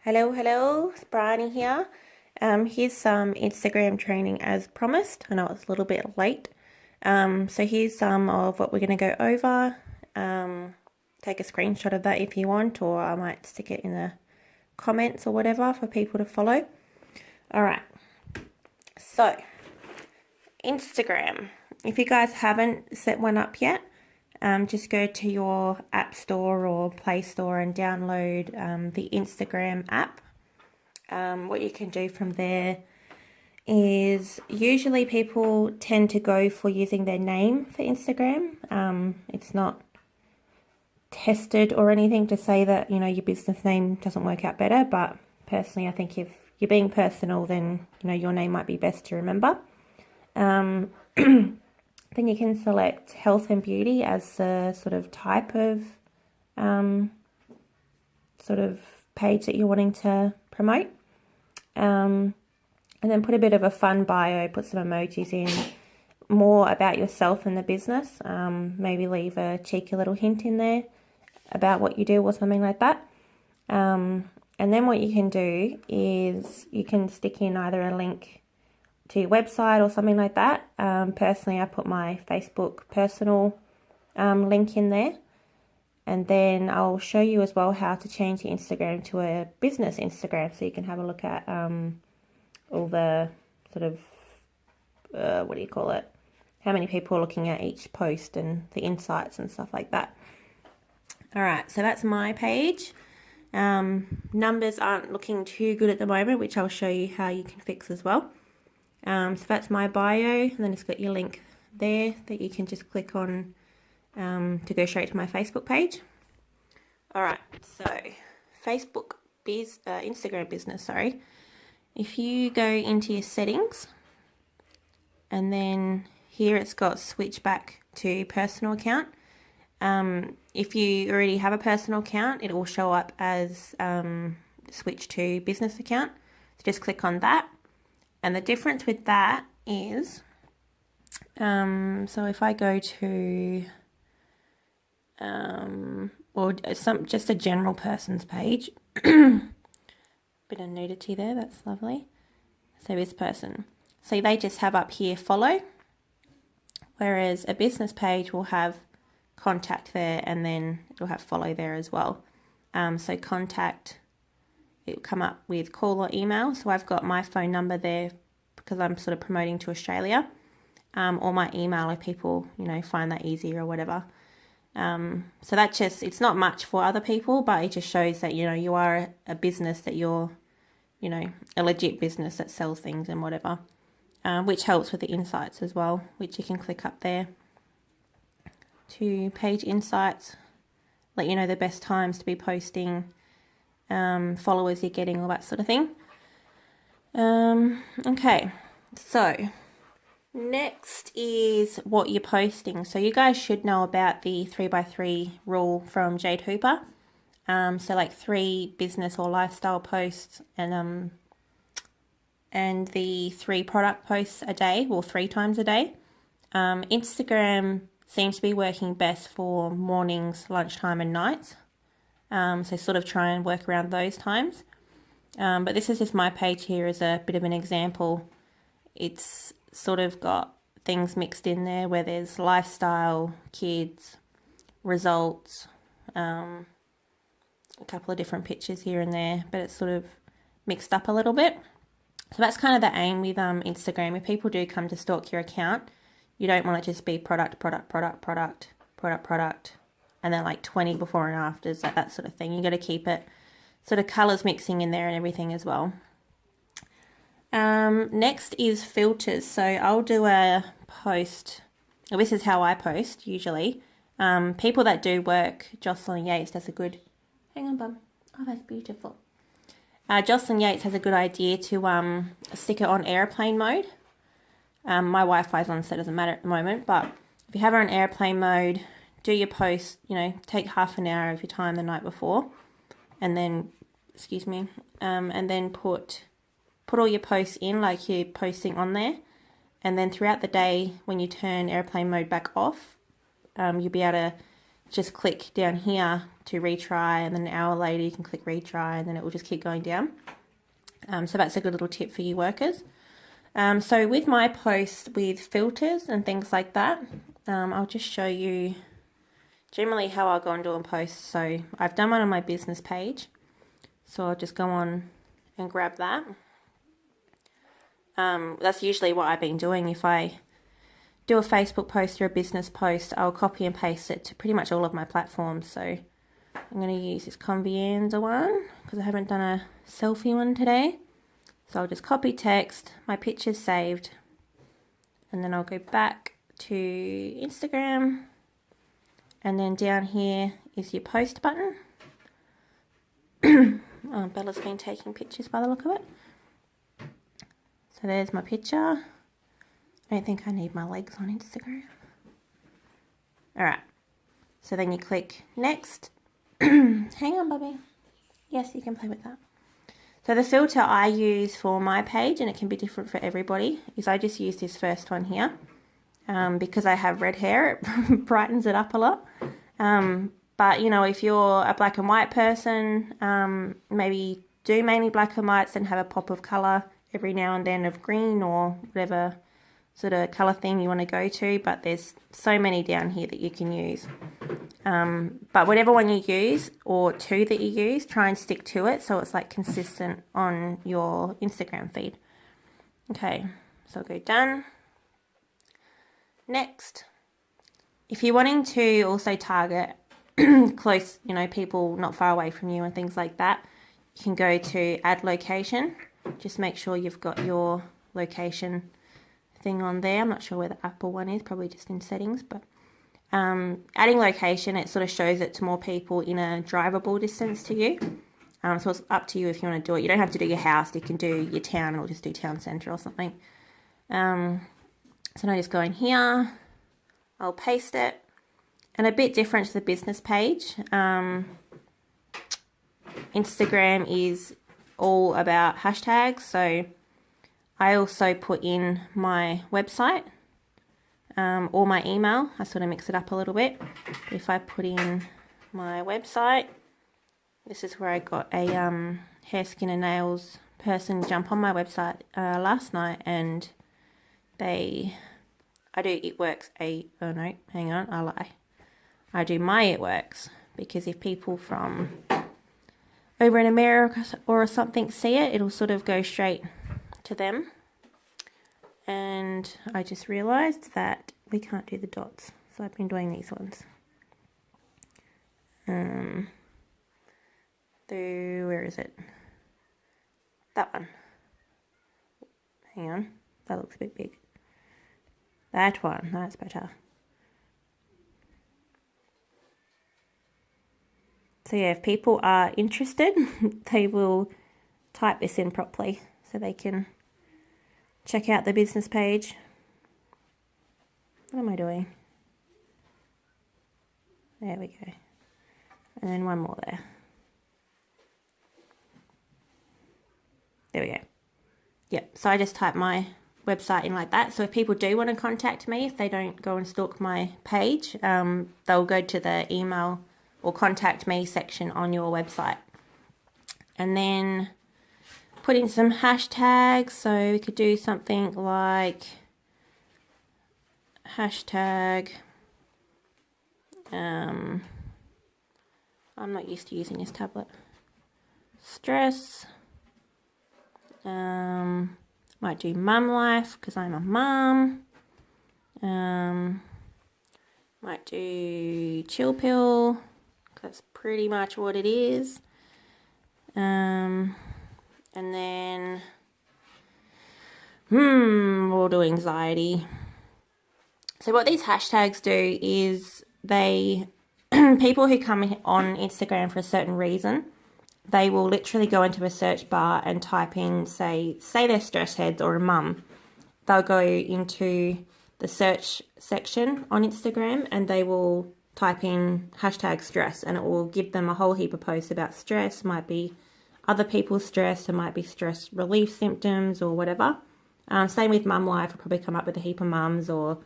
Hello, it's Bryony here. Here's some Instagram training as promised. I know it's a little bit late. So here's some of what we're going to go over. Take a screenshot of that if you want, or I might stick it in the comments or whatever for people to follow. Alright, so Instagram. If you guys haven't set one up yet, just go to your App Store or Play Store and download the Instagram app. What you can do from there is usually people tend to go for using their name for Instagram. It's not tested or anything to say that, your business name doesn't work out better, but personally I think if you're being personal, then, your name might be best to remember. Then you can select health and beauty as the sort of type of page that you're wanting to promote. And then put a bit of a fun bio, put some emojis in, more about yourself and the business. Maybe leave a cheeky little hint in there about what you do or something like that. And then what you can do is you can stick in either a link to your website or something like that. Personally, I put my Facebook personal link in there. And then I'll show you as well how to change your Instagram to a business Instagram, so you can have a look at all the sort of, how many people are looking at each post and the insights and stuff like that. Alright, so that's my page. Numbers aren't looking too good at the moment, which I'll show you how you can fix as well. So that's my bio, and then it's got your link there that you can just click on to go straight to my Facebook page. Alright, so Instagram business, sorry. If you go into your settings, and then here it's got switch back to personal account. If you already have a personal account, it will show up as switch to business account. So just click on that. And the difference with that is, so if I go to, just a general person's page, bit of nudity there, that's lovely. So this person, so they just have up here follow, whereas a business page will have contact there, and then it'll have follow there as well. So contact, it'll come up with call or email. So I've got my phone number there because I'm sort of promoting to Australia, or my email if people, find that easier or whatever. So that it's not much for other people, but it just shows that, you are a business, that you're, a legit business that sells things and whatever, which helps with the insights as well, which you can click up there to page insights, let you know the best times to be posting, followers you're getting, all that sort of thing. Okay, so next is what you're posting. So you guys should know about the 3x3 rule from Jade Hooper. So like 3 business or lifestyle posts and the 3 product posts a day, or 3 times a day. Instagram seems to be working best for mornings, lunchtime and nights. So sort of try and work around those times. But this is just my page here as a bit of an example. It's sort of got things mixed in there where there's lifestyle, kids, results, a couple of different pictures here and there, but it's sort of mixed up a little bit. So that's kind of the aim with Instagram. If people do come to stalk your account, you don't want it to just be product, and then like 20 before and afters, like that sort of thing. You got to keep it sort of colours mixing in there and everything as well. Next is filters. So I'll do a post. Well, this is how I post usually. People that do work, Jocelyn Yates does a good, hang on bum, oh that's beautiful. Jocelyn Yates has a good idea to stick it on airplane mode. My Wi-Fi's on, so it doesn't matter at the moment, but if you have her on airplane mode, do your post, take half an hour of your time the night before, and then, and then put all your posts in like you're posting on there, and then throughout the day when you turn airplane mode back off, you'll be able to just click down here to retry, and then an hour later you can click retry, and then it will just keep going down. So that's a good little tip for you workers. So with my posts with filters and things like that, I'll just show you generally how I'll go and do a post. So I've done one on my business page, so I'll just go on and grab that. That's usually what I've been doing. If I do a Facebook post or a business post, I'll copy and paste it to pretty much all of my platforms. So I'm going to use this Convianza one because I haven't done a selfie one today. So I'll just copy text, my picture's saved, and then I'll go back to Instagram, and then down here is your post button. Oh, Bella's been taking pictures by the look of it. So there's my picture. I don't think I need my legs on Instagram. Alright, so then you click next. Hang on, Bubby. Yes, you can play with that. So the filter I use for my page, and it can be different for everybody, is I just use this first one here. Because I have red hair, it brightens it up a lot. But, you know, if you're a black and white person, maybe do mainly black and whites and have a pop of colour every now and then of green or whatever sort of colour theme you want to go to. But there's so many down here that you can use. But whatever one you use, or two that you use, try and stick to it so it's like consistent on your Instagram feed. Okay, so I'll go done. Next, if you're wanting to also target close, you know, people not far away from you and things like that, you can go to add location. Just make sure you've got your location thing on there. I'm not sure where the Apple one is, probably just in settings, but adding location, it sort of shows it to more people in a drivable distance to you. So it's up to you if you want to do it. You don't have to do your house, you can do your town, or just do town centre or something. So now just go in here, I'll paste it, and a bit different to the business page. Instagram is all about hashtags, so I also put in my website or my email. I sort of mix it up a little bit. If I put in my website, this is where I got a hair, skin and nails person jump on my website last night, and I do It Works oh no, hang on, I lie. I do my It Works, because if people from over in America or something see it, it'll sort of go straight to them. And I just realised that we can't do the dots, so I've been doing these ones. Where is it? That one. Hang on, that looks a bit big. That one, that's better. So yeah, if people are interested, they will type this in properly so they can check out the business page. What am I doing? There we go. And then one more there. There we go. Yep, so I just type my website in like that. So if people do want to contact me, if they don't go and stalk my page, they'll go to the email or contact me section on your website. And then put in some hashtags. So we could do something like hashtag, I'm not used to using this tablet, stress. Might do mum life because I'm a mum. Might do chill pill. That's pretty much what it is. And then we'll do anxiety. So what these hashtags do is they people who come on Instagram for a certain reason, they will literally go into a search bar and type in, say they're stress heads or a mum. They'll go into the search section on Instagram and they will type in hashtag stress, and it will give them a whole heap of posts about stress. Might be other people's stress, it might be stress relief symptoms or whatever. Same with mum life, will probably come up with a heap of mums, or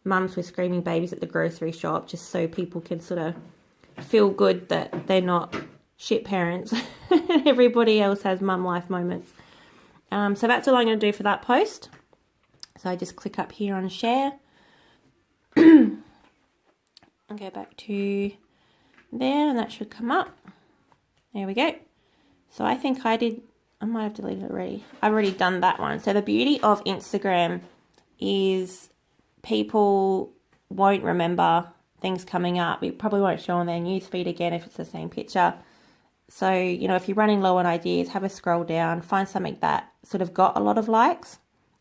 mums with screaming babies at the grocery shop, just so people can sort of feel good that they're not shit parents. Everybody else has mum life moments. So that's all I'm going to do for that post. So I just click up here on share. And go back to there, and that should come up. There we go. So I think I might have deleted it already. I've already done that one. So the beauty of Instagram is people won't remember things coming up. It probably won't show on their newsfeed again if it's the same picture. So, you know, if you're running low on ideas, have a scroll down, find something that sort of got a lot of likes,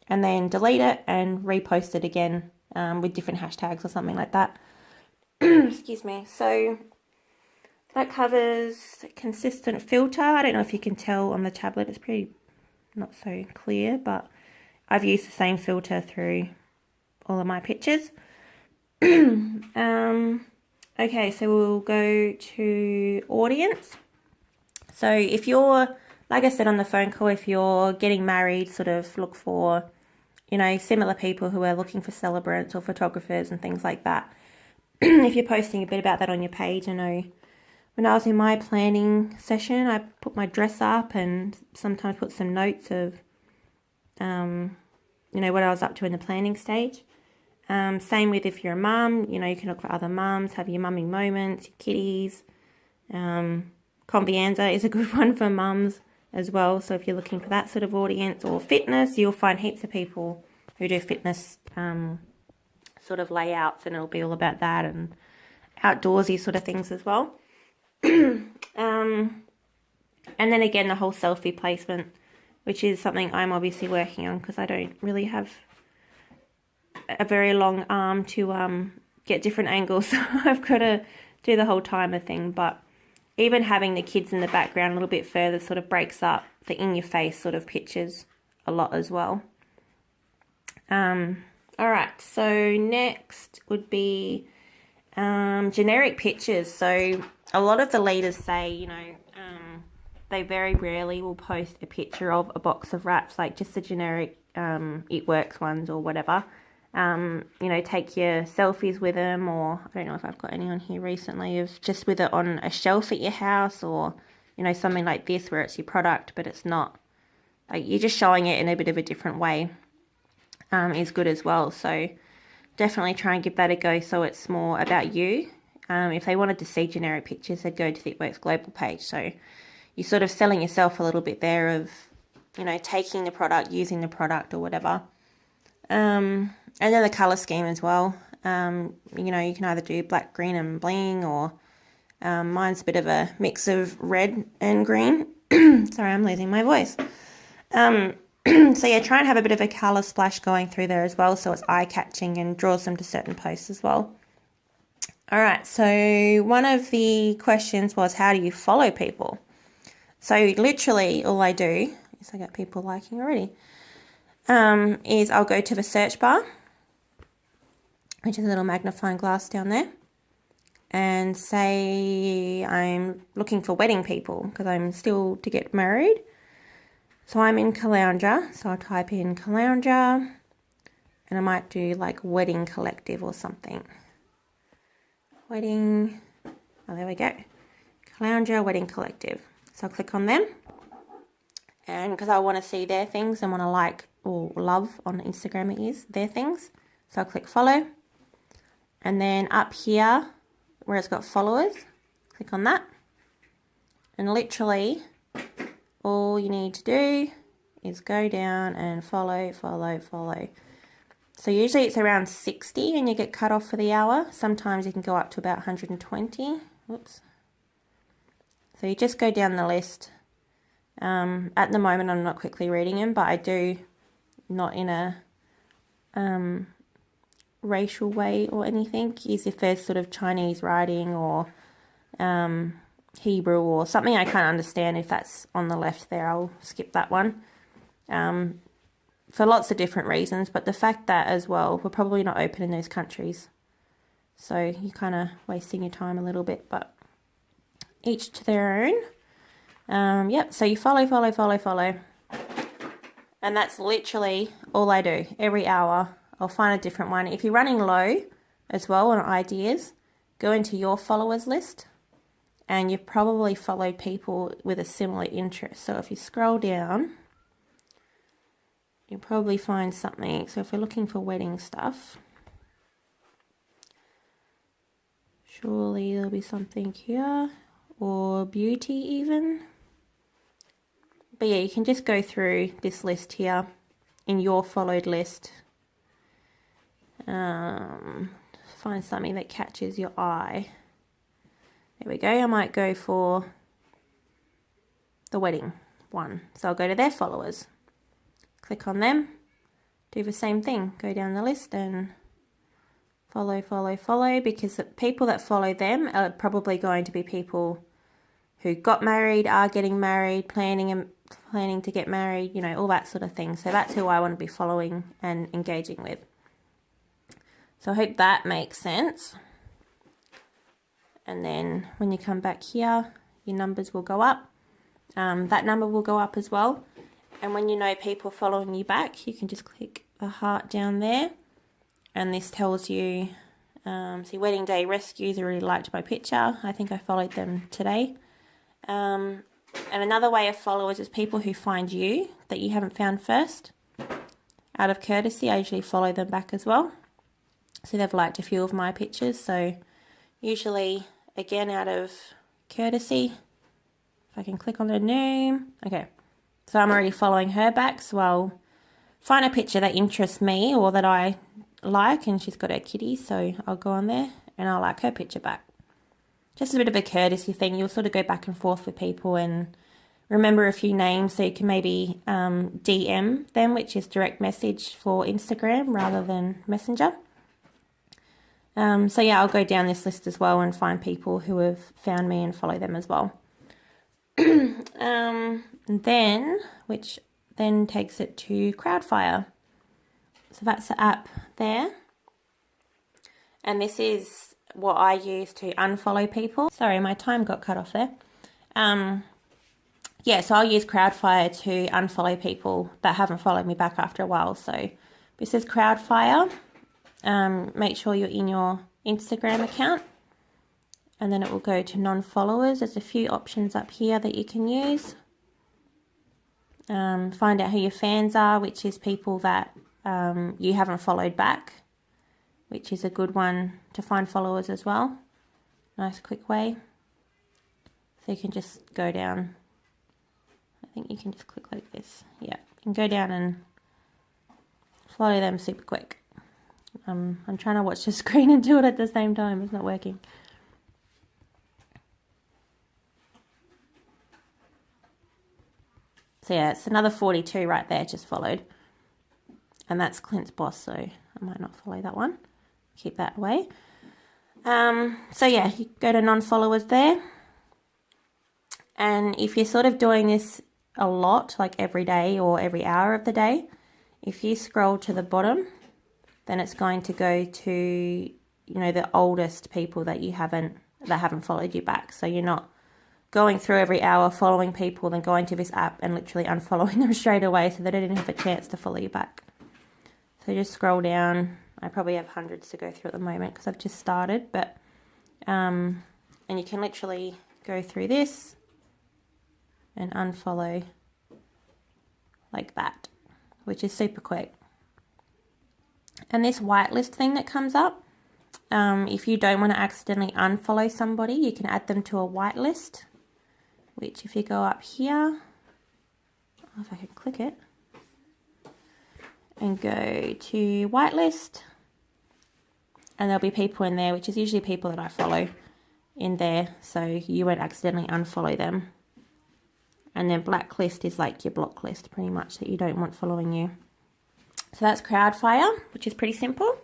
and then delete it and repost it again with different hashtags or something like that. Excuse me. So that covers consistent filter. I don't know if you can tell on the tablet. It's pretty not so clear, but I've used the same filter through all of my pictures. Okay, so we'll go to audience. So if you're, like I said on the phone call, if you're getting married, sort of look for, you know, similar people who are looking for celebrants or photographers and things like that. If you're posting a bit about that on your page, I know when I was in my planning session, I put my dress up and sometimes put some notes of, you know, what I was up to in the planning stage. Same with if you're a mum, you know, you can look for other mums, have your mumming moments, your kitties. Convianza is a good one for mums as well. So if you're looking for that sort of audience, or fitness, you'll find heaps of people who do fitness sort of layouts, and it'll be all about that, and outdoorsy sort of things as well. And then again, the whole selfie placement, which is something I'm obviously working on because I don't really have a very long arm to get different angles. So I've got to do the whole timer thing. But even having the kids in the background a little bit further sort of breaks up the in-your-face sort of pictures a lot as well. Alright, so next would be generic pictures. So a lot of the leaders say, you know, they very rarely will post a picture of a box of wraps, like just the generic It Works ones or whatever. You know, take your selfies with them, or I don't know if I've got any on here recently, of just with it on a shelf at your house, or, you know, something like this where it's your product, but it's not, like, you're just showing it in a bit of a different way, is good as well. So definitely try and give that a go so it's more about you. If they wanted to see generic pictures, they'd go to the It Works Global page. So you're sort of selling yourself a little bit there of, you know, taking the product, using the product or whatever. And then the colour scheme as well. You know, you can either do black, green and bling, or mine's a bit of a mix of red and green. Sorry, I'm losing my voice. So yeah, try and have a bit of a colour splash going through there as well, so it's eye-catching and draws them to certain posts as well. Alright, so one of the questions was, how do you follow people? So literally all I do, is I got people liking already, is I'll go to the search bar, which is a little magnifying glass down there, and say I'm looking for wedding people because I'm still to get married. So I'm in Caloundra, so I'll type in Caloundra, and I might do like wedding collective or something. Wedding, oh there we go, Caloundra wedding collective. So I'll click on them, and because I want to see their things and want to like or love on Instagram, it is their things. So I'll click follow, and then up here where it's got followers, click on that, and literally all you need to do is go down and follow. So usually it's around 60 and you get cut off for the hour. Sometimes you can go up to about 120. Whoops. So you just go down the list. At the moment I'm not quickly reading them, but I do, not in a racial way or anything, is if there's sort of Chinese writing or Hebrew or something I can't understand, if that's on the left there, I'll skip that one. For lots of different reasons, but the fact that as well, we're probably not open in those countries. So you're kind of wasting your time a little bit, but each to their own. Yep, so you follow. And that's literally all I do. Every hour I'll find a different one. If you're running low as well on ideas, go into your followers list, and you've probably followed people with a similar interest. So if you scroll down, you'll probably find something. So if we're looking for wedding stuff, surely there'll be something here, or beauty even. But yeah, you can just go through this list here in your followed list. Find something that catches your eye. There we go. I might go for the wedding one. So I'll go to their followers, click on them, do the same thing. Go down the list and follow, because the people that follow them are probably going to be people who got married, are getting married, planning to get married, you know, all that sort of thing. So that's who I want to be following and engaging with. So I hope that makes sense. And then when you come back here, your numbers will go up. That number will go up as well. And when you know people following you back, you can just click the heart down there. And this tells you, see, Wedding Day Rescues really liked my picture. I think I followed them today. And another way of followers is people who find you that you haven't found first. Out of courtesy, I usually follow them back as well. So they've liked a few of my pictures. So usually, again, out of courtesy, if I can click on their name. Okay, so I'm already following her back. So I'll find a picture that interests me or that I like, and she's got her kitty. So I'll go on there and I'll like her picture back. Just a bit of a courtesy thing. You'll sort of go back and forth with people and remember a few names, so you can maybe DM them, which is direct message for Instagram rather than Messenger. So yeah, I'll go down this list as well and find people who have found me and follow them as well. And then, which then takes it to Crowdfire. So that's the app there. And this is what I use to unfollow people. Sorry, my time got cut off there. Yeah, so I'll use Crowdfire to unfollow people that haven't followed me back after a while. So this is Crowdfire. Make sure you're in your Instagram account, and then it will go to non-followers. There's a few options up here that you can use. Find out who your fans are, which is people that you haven't followed back, which is a good one to find followers as well. Nice quick way. So you can just go down. I think you can just click like this. Yeah, you can go down and follow them super quick. I'm trying to watch the screen and do it at the same time. It's not working. So yeah, it's another 42 right there, just followed. And that's Clint's boss, so I might not follow that one. Keep that away. So yeah, you go to non-followers there. And if you're sort of doing this a lot, like every day or every hour of the day, if you scroll to the bottom, then it's going to go to, you know, the oldest people that haven't followed you back. So you're not going through every hour following people, then going to this app and literally unfollowing them straight away so they don't even have a chance to follow you back. So just scroll down. I probably have hundreds to go through at the moment because I've just started, but and you can literally go through this and unfollow like that, which is super quick. And this whitelist thing that comes up, if you don't want to accidentally unfollow somebody, you can add them to a whitelist, which if you go up here, if I can click it, and go to whitelist, and there'll be people in there, which is usually people that I follow in there, so you won't accidentally unfollow them. And then blacklist is like your block list, pretty much, that you don't want following you. So that's Crowdfire, which is pretty simple.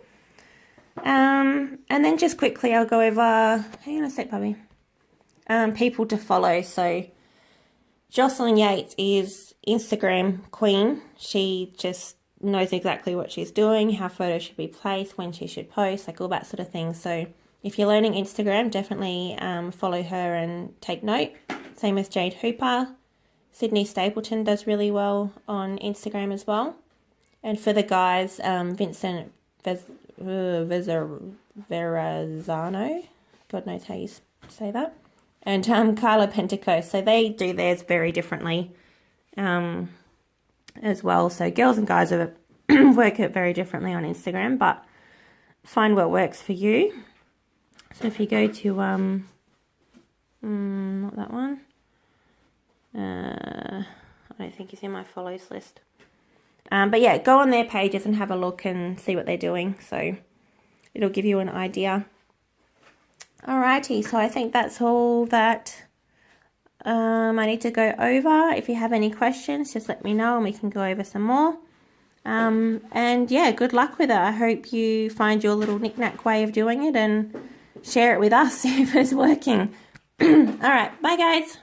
And then just quickly I'll go over, hang on a sec, puppy. People to follow. So Jocelyn Yates is Instagram queen. She just knows exactly what she's doing, how photos should be placed, when she should post, like all that sort of thing. So if you're learning Instagram, definitely follow her and take note. Same as Jade Hooper. Sydney Stapleton does really well on Instagram as well. And for the guys, Vincent Verrazano. God knows how you say that. And Carla Pentico. So they do theirs very differently as well. So girls and guys are work it very differently on Instagram, but find what works for you. So if you go to not that one. I don't think it's in my follows list. But yeah, go on their pages and have a look and see what they're doing. So it'll give you an idea. Alrighty, so I think that's all that I need to go over. If you have any questions, just let me know and we can go over some more. And yeah, good luck with it. I hope you find your little knick-knack way of doing it and share it with us if it's working. Alright, bye guys.